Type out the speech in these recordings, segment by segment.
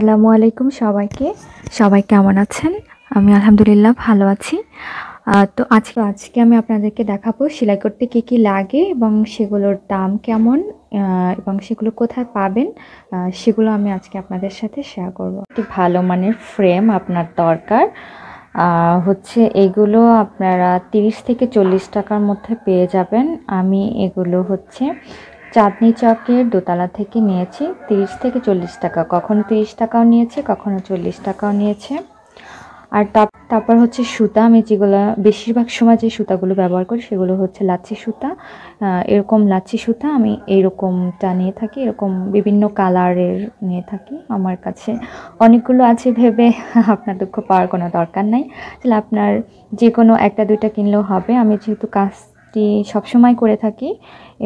আসসালামু আলাইকুম সবাইকে। সবাই কেমন আছেন? আমি আলহামদুলিল্লাহ ভালো আছি। তো আজকে আমি আপনাদেরকে দেখাবো সেলাই করতে কী কী লাগে এবং সেগুলোর দাম কেমন এবং সেগুলো কোথায় পাবেন, সেগুলো আমি আজকে আপনাদের সাথে শেয়ার করব। একটি ভালো মানের ফ্রেম আপনার দরকার হচ্ছে, এগুলো আপনারা 30 থেকে 40 টাকার মধ্যে পেয়ে যাবেন। আমি এগুলো হচ্ছে চাঁদনি চকের দোতলা থেকে নিয়েছি 30 থেকে 40 টাকা, কখনো 30 টাকাও নিয়েছে, কখনো 40 টাকাও নিয়েছে। আর তারপর হচ্ছে সুতা, আমি যেগুলো বেশিরভাগ সময় যে সুতাগুলো ব্যবহার করি সেগুলো হচ্ছে লাচ্ছি সুতা। এরকম লাচ্ছি সুতা আমি এইরকমটা নিয়ে থাকি, এরকম বিভিন্ন কালারের নিয়ে থাকি। আমার কাছে অনেকগুলো আছে ভেবে আপনার দুঃখ পাওয়ার কোনো দরকার নাই, তাহলে আপনার যে কোনো একটা দুইটা কিনলেও হবে। আমি যেহেতু কাজটি সবসময় করে থাকি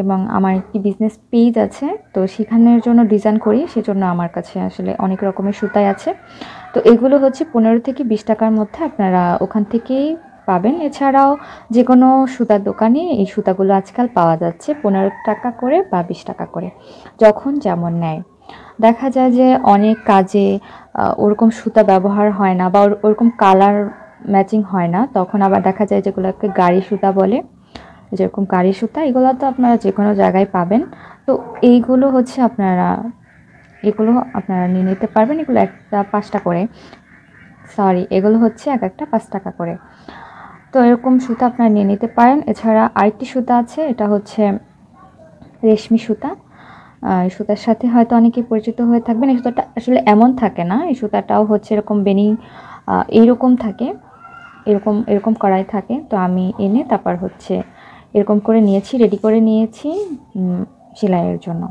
এবং আমার একটি বিজনেস পেজ আছে, তো সেখানের জন্য ডিজাইন করি, সেজন্য আমার কাছে আসলে অনেক রকমের সুতাই আছে। তো এগুলো হচ্ছে 15 থেকে 20 টাকার মধ্যে আপনারা ওখান থেকেই পাবেন। এছাড়াও যে কোনো সুতার দোকানে এই সুতাগুলো আজকাল পাওয়া যাচ্ছে 15 টাকা করে বা 20 টাকা করে, যখন যেমন নেয়। দেখা যায় যে অনেক কাজে ওরকম সুতা ব্যবহার হয় না বা ওরকম কালার ম্যাচিং হয় না, তখন আবার দেখা যায় যেগুলোকে গাড়ি সুতা বলে, যেরকম গাড়ি সুতা, এগুলো তো আপনারা যে কোনো জায়গায় পাবেন। তো এগুলো হচ্ছে এগুলো আপনারা নিয়ে নিতে পারবেন। এগুলো একটা 5 টাকা করে, এগুলো হচ্ছে এক একটা 5 টাকা করে। তো এরকম সুতা আপনারা নিয়ে নিতে পারেন। এছাড়া আরেকটি সুতা আছে, এটা হচ্ছে রেশমি সুতা। এই সুতার সাথে হয়তো অনেকে পরিচিত হয়ে থাকবেন। এই সুতাটা আসলে এমন থাকে না, এই সুতাটাও হচ্ছে এরকম বেনি এইরকম থাকে, এরকম এরকম করাই থাকে। তো আমি এনে তারপর হচ্ছে এরকম করে নিয়েছি, রেডি করে নিয়েছি সেলাইয়ের জন্য।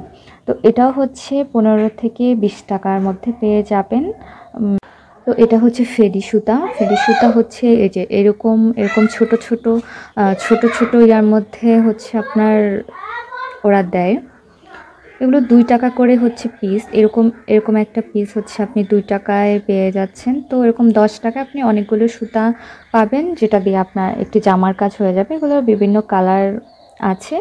তো এটাও হচ্ছে 15 থেকে 20 টাকার মধ্যে পেয়ে যাবেন। তো এটা হচ্ছে ফেরি সুতা। ফেরি সুতা হচ্ছে এই যে এরকম এরকম ছোট ছোট ইয়ার মধ্যে হচ্ছে আপনার ওরা দেয়। এগুলো 2 টাকা করে হচ্ছে পিস। এরকম একটা পিস হচ্ছে আপনি 2 টাকায় পেয়ে যাচ্ছেন। তো এরকম 10 টাকা আপনি অনেকগুলো সুতা পাবেন, যেটা দিয়ে আপনার একটি জামার কাজ হয়ে যাবে। এগুলোর বিভিন্ন কালার আছে,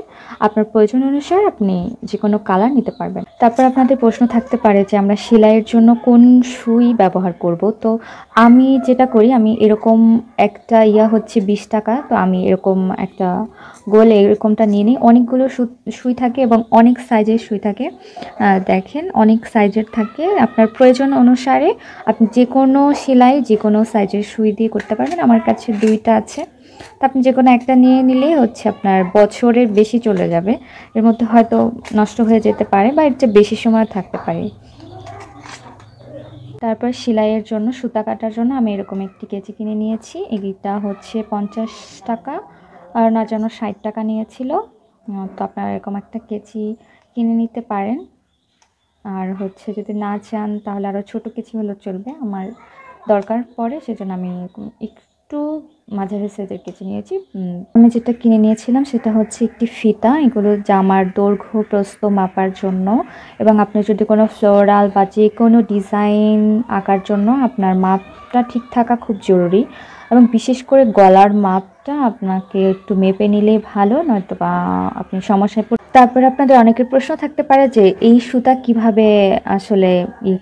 আপনার প্রয়োজন অনুসারে আপনি যে কোনো কালার নিতে পারবেন। তারপর আপনাদের প্রশ্ন থাকতে পারে যে আমরা সেলাইয়ের জন্য কোন সুই ব্যবহার করব। তো আমি যেটা করি, আমি এরকম একটা হচ্ছে 20 টাকা, তো আমি এরকম একটা গোল এরকমটা নিয়ে নিই। অনেকগুলো সুই থাকে এবং অনেক সাইজের সুই থাকে, দেখেন অনেক সাইজের থাকে। আপনার প্রয়োজন অনুসারে আপনি যে কোনো সেলাই যে কোনো সাইজের সুই দিয়ে করতে পারবেন। আমার কাছে 2টা আছে, তো আপনি যে কোনো একটা নিয়ে নিলেই হচ্ছে আপনার বছরের বেশি চলে যাবে। এর মধ্যে হয়তো নষ্ট হয়ে যেতে পারে বা এর চেয়ে বেশি সময় থাকতে পারে। তারপর সেলাইয়ের জন্য সুতা কাটার জন্য আমি এরকম একটি কেচি কিনে নিয়েছি। এইটা হচ্ছে 50 টাকা, আর না যেন 60 টাকা নিয়েছিল। তো আপনারা এরকম একটা কেচি কিনে নিতে পারেন। আর হচ্ছে যদি না চান তাহলে আরও ছোটো কেচি হলেও চলবে, আমার দরকার পড়ে সেজন্য আমি একটু মাঝারি সাইজের কেচি নিয়েছি। আমি যেটা কিনে নিয়েছিলাম সেটা হচ্ছে একটি ফিতা। এগুলো জামার দৈর্ঘ্য প্রস্থ মাপার জন্য, এবং আপনি যদি কোনো ফ্লোরাল বা যে কোনো ডিজাইন আঁকার জন্য আপনার মাপটা ঠিক থাকা খুব জরুরি, এবং বিশেষ করে গলার মাপটা আপনাকে একটু মেপে নিলেই ভালো, নয়তো বা আপনি সমস্যায় পড়ে। তারপরে আপনাদের অনেকের প্রশ্ন থাকতে পারে যে এই সুতা কিভাবে আসলে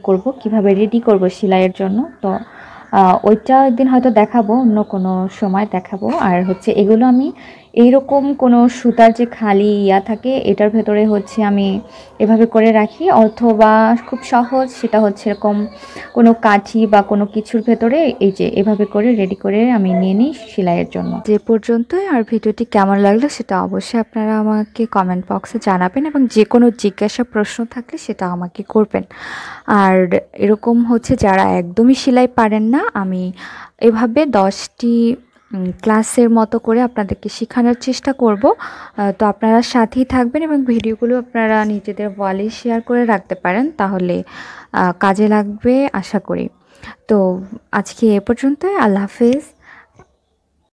করব, কিভাবে রেডি করব সেলাইয়ের জন্য। তো ওইটা একদিন হয়তো দেখাবো, অন্য কোনো সময় দেখাবো। আর হচ্ছে এগুলো আমি এইরকম কোনো সুতার যে খালি থাকে এটার ভেতরে হচ্ছে আমি এভাবে করে রাখি, অথবা খুব সহজ সেটা হচ্ছে এরকম কোনো কাঠি বা কোনো কিছুর ভেতরে এই যে এভাবে করে রেডি করে আমি নিয়ে নিই সেলাইয়ের জন্য। যে পর্যন্তই। আর ভিডিওটি কেমন লাগলো সেটা অবশ্যই আপনারা আমাকে কমেন্ট বক্সে জানাবেন, এবং যে কোনো জিজ্ঞাসা প্রশ্ন থাকলে সেটা আমাকে করবেন। আর এরকম হচ্ছে যারা একদমই সেলাই পারেন না, আমি এভাবে 10টি ক্লাসের মতো করে আপনাদেরকে শেখানোর চেষ্টা করব। তো আপনারা সাথেই থাকবেন এবং ভিডিওগুলো আপনারা নিজেদের ওয়ালে শেয়ার করে রাখতে পারেন, তাহলে কাজে লাগবে আশা করি। তো আজকে এ পর্যন্তই। আল্লাহ হাফেজ।